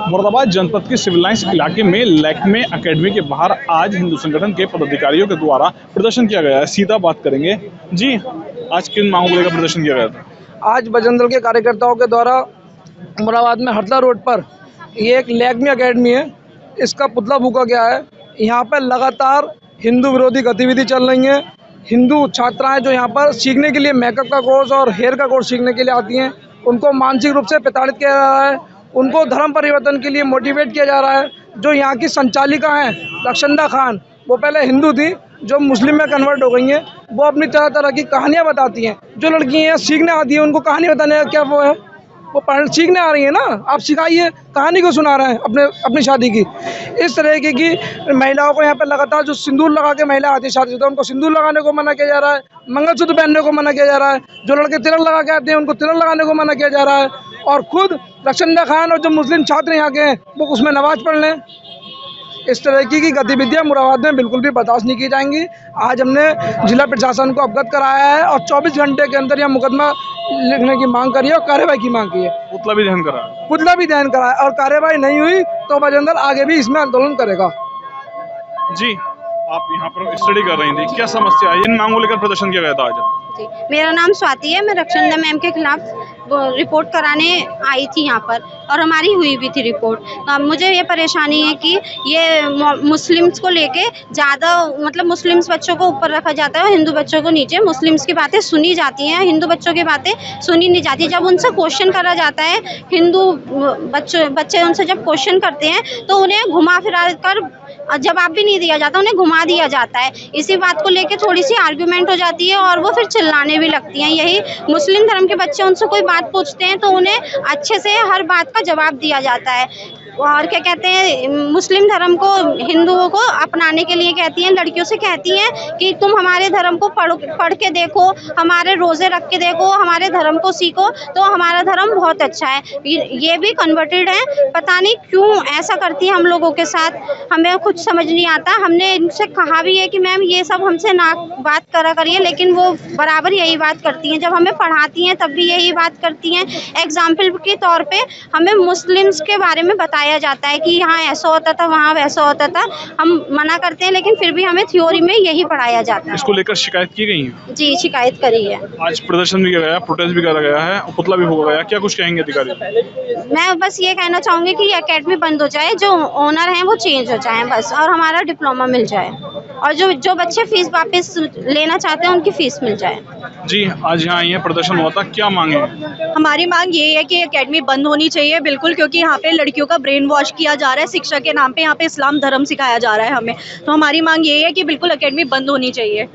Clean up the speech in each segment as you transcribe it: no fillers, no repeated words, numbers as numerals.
मुरादाबाद जनपद के civil lines इलाके में लैक्मे एकेडमी के बाहर आज हिंदू संगठन के पदाधिकारियों के द्वारा प्रदर्शन किया गया है। सीधा बात करेंगे जी, आज किन मांगों को लेकर प्रदर्शन किया गया था? आज बजरंग दल के कार्यकर्ताओं के द्वारा मुरादाबाद में हरदा रोड पर ये एक लैक्मे एकेडमी है, इसका पुतला फूंका गया है। यहाँ पर लगातार हिंदू विरोधी गतिविधि चल रही है। हिंदू छात्राएं जो यहाँ पर सीखने के लिए मेकअप का कोर्स और हेयर का कोर्स सीखने के लिए आती हैं, उनको मानसिक रूप से प्रताड़ित किया जा रहा है। उनको धर्म परिवर्तन के लिए मोटिवेट किया जा रहा है। जो यहाँ की संचालिका हैं रक्षंदा खान, वो पहले हिंदू थी, जो मुस्लिम में कन्वर्ट हो गई हैं। वो अपनी तरह तरह की कहानियाँ बताती हैं। जो लड़कियाँ सीखने आती हैं, उनको कहानी बताने का क्या वो है, वो पढ़ सीखने आ रही है ना, आप सिखाइए, कहानी को सुना रहे हैं अपनी शादी की। इस तरह की महिलाओं को यहाँ पर लगातार जो सिंदूर लगा के महिला आती है शादी से, उनको सिंदूर लगाने को मना किया जा रहा है, मंगलसूत्र पहनने को मना किया जा रहा है। जो लड़के तिलक लगा के आते हैं, उनको तिलक लगाने को मना किया जा रहा है। और खुद रक्षंदा खान और जो मुस्लिम छात्र यहाँ के हैं, वो उसमें नमाज पढ़ लें। इस तरह की गतिविधियां मुरादाबाद में बिल्कुल भी बर्दाश्त नहीं की जाएंगी। आज हमने जिला प्रशासन को अवगत कराया है और 24 घंटे के अंदर यह मुकदमा लिखने की मांग करी है और कार्रवाई की मांग की है। पुतला भी दहन करा है और कार्रवाई नहीं हुई तो बजरंग दल आगे भी इसमें आंदोलन करेगा। जी, आप यहाँ पर स्टडी कर रही थी, क्या समस्या है? इन मांगों लेकर प्रदर्शन किया गया था आज? जी, मेरा नाम स्वाति है। मैं रक्षंदा मैम के खिलाफ रिपोर्ट कराने आई थी यहाँ पर, और हमारी हुई भी थी रिपोर्ट। मुझे ये परेशानी है कि ये मुस्लिम्स को लेके ज़्यादा, मतलब मुस्लिम्स बच्चों को ऊपर रखा जाता है और हिंदू बच्चों को नीचे। मुस्लिम्स की बातें सुनी जाती हैं, हिंदू बच्चों की बातें सुनी नहीं जाती। जब उनसे क्वेश्चन करा जाता है, हिंदू बच्चे उनसे जब क्वेश्चन करते हैं तो उन्हें घुमा फिरा कर जवाब भी नहीं दिया जाता, उन्हें घुमा दिया जाता है। इसी बात को लेके थोड़ी सी आर्ग्यूमेंट हो जाती है और वो फिर चिल्लाने भी लगती हैं। यही मुस्लिम धर्म के बच्चे उनसे कोई बात पूछते हैं तो उन्हें अच्छे से हर बात का जवाब दिया जाता है। और क्या कहते हैं, मुस्लिम धर्म को हिंदुओं को अपनाने के लिए कहती हैं, लड़कियों से कहती हैं कि तुम हमारे धर्म को पढ़ के देखो, हमारे रोज़े रख के देखो, हमारे धर्म को सीखो, तो हमारा धर्म बहुत अच्छा है। ये भी कन्वर्टेड हैं, पता नहीं क्यों ऐसा करती है हम लोगों के साथ, हमें कुछ समझ नहीं आता। हमने इनसे कहा भी है कि मैम ये सब हमसे ना बात करा करिए, लेकिन वो बराबर यही बात करती हैं। जब हमें पढ़ाती हैं तब भी यही बात करती हैं। एग्जाम्पल के तौर पर हमें मुस्लिम्स के बारे में बताया जाता है कि यहाँ ऐसा होता था, वहाँ वैसा होता था। हम मना करते हैं, लेकिन फिर भी हमें थ्योरी में यही पढ़ाया जाता है। इसको लेकर शिकायत की गई है? जी, शिकायत करी है। आज प्रदर्शन भी किया गया, प्रोटेस्ट भी करा गया है, पुतला भी हो गया, क्या कुछ कहेंगे अधिकारी? मैं बस ये कहना चाहूँगी कि ये एकेडमी बंद हो जाए, जो ओनर हैं वो चेंज हो जाएं बस, और हमारा डिप्लोमा मिल जाए, और जो बच्चे फीस वापस लेना चाहते हैं उनकी फीस मिल जाए। जी, आज यहाँ ये प्रदर्शन हुआ था, क्या मांगे? हमारी मांग ये है कि एकेडमी बंद होनी चाहिए बिल्कुल, क्योंकि यहाँ पे लड़कियों का ब्रेन वॉश किया जा रहा है शिक्षा के नाम पे। यहाँ पे इस्लाम धर्म सिखाया जा रहा है हमें, तो हमारी मांग ये है कि बिल्कुल एकेडमी बंद होनी चाहिए।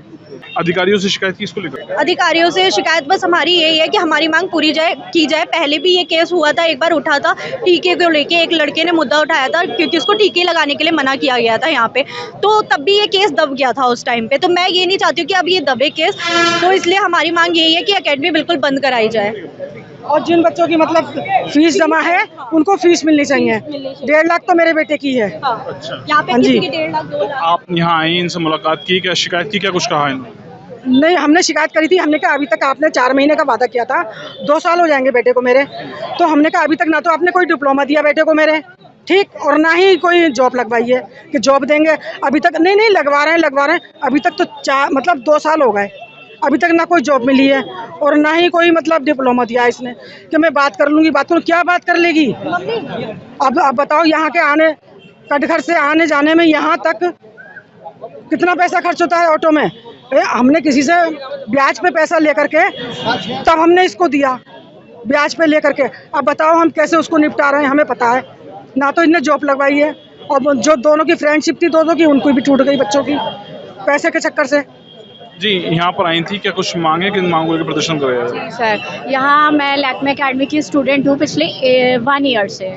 अधिकारियों से शिकायत किसको लेकर? अधिकारियों से शिकायत बस हमारी यही है कि हमारी मांग पूरी की जाए। पहले भी ये केस हुआ था, एक बार उठा था टीके को लेके, एक लड़के ने मुद्दा उठाया था क्योंकि उसको टीके लगाने के लिए मना किया गया था यहाँ पे, तो तब भी ये केस दब गया था उस टाइम पे। तो मैं ये नहीं चाहती हूँ कि अब ये दबे केस, तो इसलिए हमारी मांग यही है कि एकेडमी बिल्कुल बंद कराई जाए। और जिन बच्चों की मतलब फीस जमा है उनको फीस मिलनी चाहिए। 1.5 लाख तो मेरे बेटे की है। अच्छा, यहाँ पे किसी की 1.5 लाख 2 लाख। आप यहाँ आई, इनसे मुलाकात की, क्या शिकायत की, क्या कुछ कहा इन्होंने? नहीं, हमने शिकायत करी थी। हमने कहा अभी तक आपने 4 महीने का वादा किया था, 2 साल हो जाएंगे बेटे को मेरे, तो हमने कहा अभी तक ना तो आपने कोई डिप्लोमा दिया बेटे को मेरे, ठीक, और ना ही कोई जॉब लगवाई है कि जॉब देंगे। अभी तक नहीं लगवा रहे हैं। अभी तक तो 2 साल हो गए, अभी तक ना कोई जॉब मिली है और ना ही कोई मतलब डिप्लोमा दिया इसने कि मैं बात कर लूँगी। बात करूँ, क्या बात कर लेगी? अब बताओ, यहाँ के आने कटघर से आने जाने में यहाँ तक कितना पैसा खर्च होता है ऑटो में। हमने किसी से ब्याज पे पैसा लेकर के तब हमने इसको दिया, ब्याज पे लेकर के। अब बताओ हम कैसे उसको निपटा रहे हैं, हमें पता है ना। तो इनने जॉब लगवाई है, और जो दोनों की फ्रेंडशिप थी दोनों की, उनको भी टूट गई बच्चों की पैसे के चक्कर से। जी, यहाँ पर आई थी, क्या कुछ मांगे, किन मांगों के प्रदर्शन कर रहे हैं? सर, यहाँ मैं लैक्मे एकेडमी की स्टूडेंट हूँ पिछले 1 ईयर से।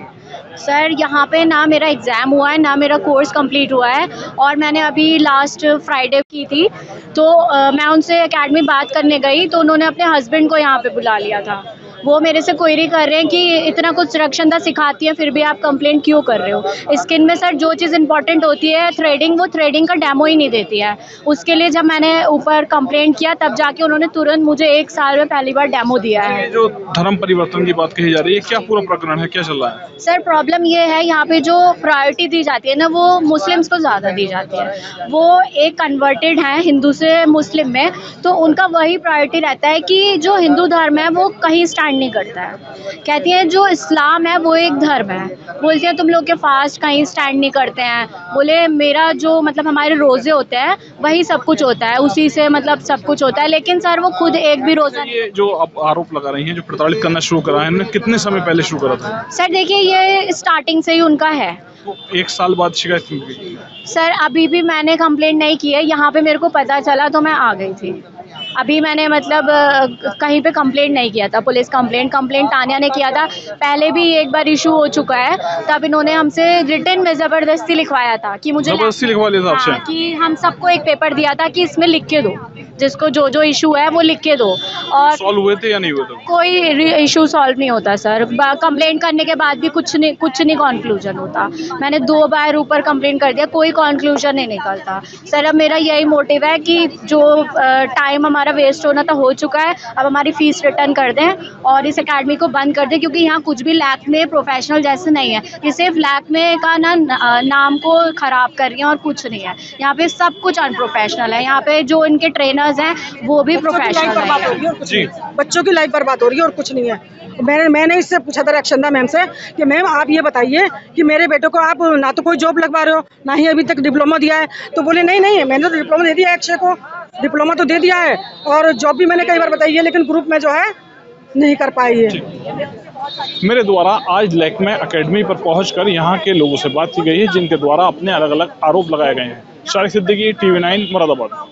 सर, यहाँ पे ना मेरा एग्ज़ाम हुआ है, ना मेरा कोर्स कंप्लीट हुआ है, और मैंने अभी लास्ट फ्राइडे की थी, तो मैं उनसे एकेडमी बात करने गई तो उन्होंने अपने हस्बैंड को यहाँ पे बुला लिया था। वो मेरे से क्वेरी कर रहे हैं कि इतना कुछ सुरक्षणता सिखाती है फिर भी आप कंप्लेंट क्यों कर रहे हो। स्किन में सर जो चीज़ इंपॉर्टेंट होती है थ्रेडिंग, वो थ्रेडिंग का डेमो ही नहीं देती है। उसके लिए जब मैंने ऊपर कंप्लेंट किया तब जाके उन्होंने तुरंत मुझे 1 साल में पहली बार डेमो दिया है। ये जो धर्म परिवर्तन की बात कही जा रही है, क्या पूरा प्रकरण है, क्या चल रहा है? सर प्रॉब्लम ये है यहाँ पे जो प्रायोरिटी दी जाती है ना वो मुस्लिम्स को ज़्यादा दी जाती है। वो एक कन्वर्टेड हैं हिंदू से मुस्लिम में, तो उनका वही प्रायोरिटी रहता है कि जो हिंदू धर्म है वो कहीं स्टैंड नहीं करता है। कहती हैं जो इस्लाम है वो एक धर्म है, बोलती हैं तुम लोग के फास्ट कहीं स्टैंड नहीं करते हैं। बोले मेरा जो मतलब हमारे रोज़े होते हैं वही सब कुछ होता है, उसी से मतलब सब कुछ होता है। लेकिन सर वो खुद एक भी रोज़ा ये जो आप आरोप लगा रही हैं, जो प्रताड़ित करना शुरू करा है, इन्होंने कितने समय पहले शुरू करा था? सर देखिए ये स्टार्टिंग से ही उनका है। 1 साल बाद शिकायत क्यों की? सर अभी भी मैंने कंप्लेंट नहीं की है, यहाँ पे मेरे को पता चला तो मैं आ गई थी। अभी मैंने मतलब कहीं पे कंप्लेंट नहीं किया था, पुलिस कंप्लेंट तानिया ने किया था। पहले भी एक बार इशू हो चुका है, तब इन्होंने हमसे रिटन में ज़बरदस्ती लिखवाया था कि मुझे जबरदस्ती लिखवा लिया था आपसे? हाँ, कि हम सबको एक पेपर दिया था कि इसमें लिख के दो, जिसको जो जो इशू है वो लिख के दो। और सॉल्व हुए थे या नहीं हुए थे? कोई इशू सॉल्व नहीं होता सर, कंप्लेंट करने के बाद भी कुछ नहीं कंक्लूजन होता। मैंने 2 बार ऊपर कंप्लेंट कर दिया, कोई कंक्लूजन नहीं निकलता। सर अब मेरा यही मोटिव है कि जो टाइम हमारा वेस्ट होना था हो चुका है, अब हमारी फ़ीस रिटर्न कर दें और इस एकेडमी को बंद कर दें, क्योंकि यहाँ कुछ भी लैक्मे प्रोफेशनल जैसे नहीं है। ये सिर्फ लैक्मे का नाम को ख़राब कर रही हैं और कुछ नहीं है। यहाँ पे सब कुछ अनप्रोफेशनल है। यहाँ पे जो इनके ट्रेनर्स हैं वो भी प्रोफेशनल है। जी, बच्चों की लाइफ बर्बाद हो रही है और कुछ नहीं है। मैंने इससे पूछा था रक्षंदा मैम से कि मैम आप ये बताइए कि मेरे बेटे को आप ना तो कोई जॉब लगवा रहे हो, ना ही अभी तक डिप्लोमा दिया है। तो बोले नहीं मैंने तो डिप्लोमा दे दिया है, अक्षय को डिप्लोमा तो दे दिया है और जॉब भी मैंने कई बार बताई है, लेकिन ग्रुप में जो है नहीं कर पाई है। मेरे द्वारा आज लैक्मे एकेडमी पर पहुंचकर यहाँ के लोगों से बात की गई है, जिनके द्वारा अपने अलग अलग आरोप लगाए गए हैं। शारिक सिद्दीकी, TV9 मुरादाबाद।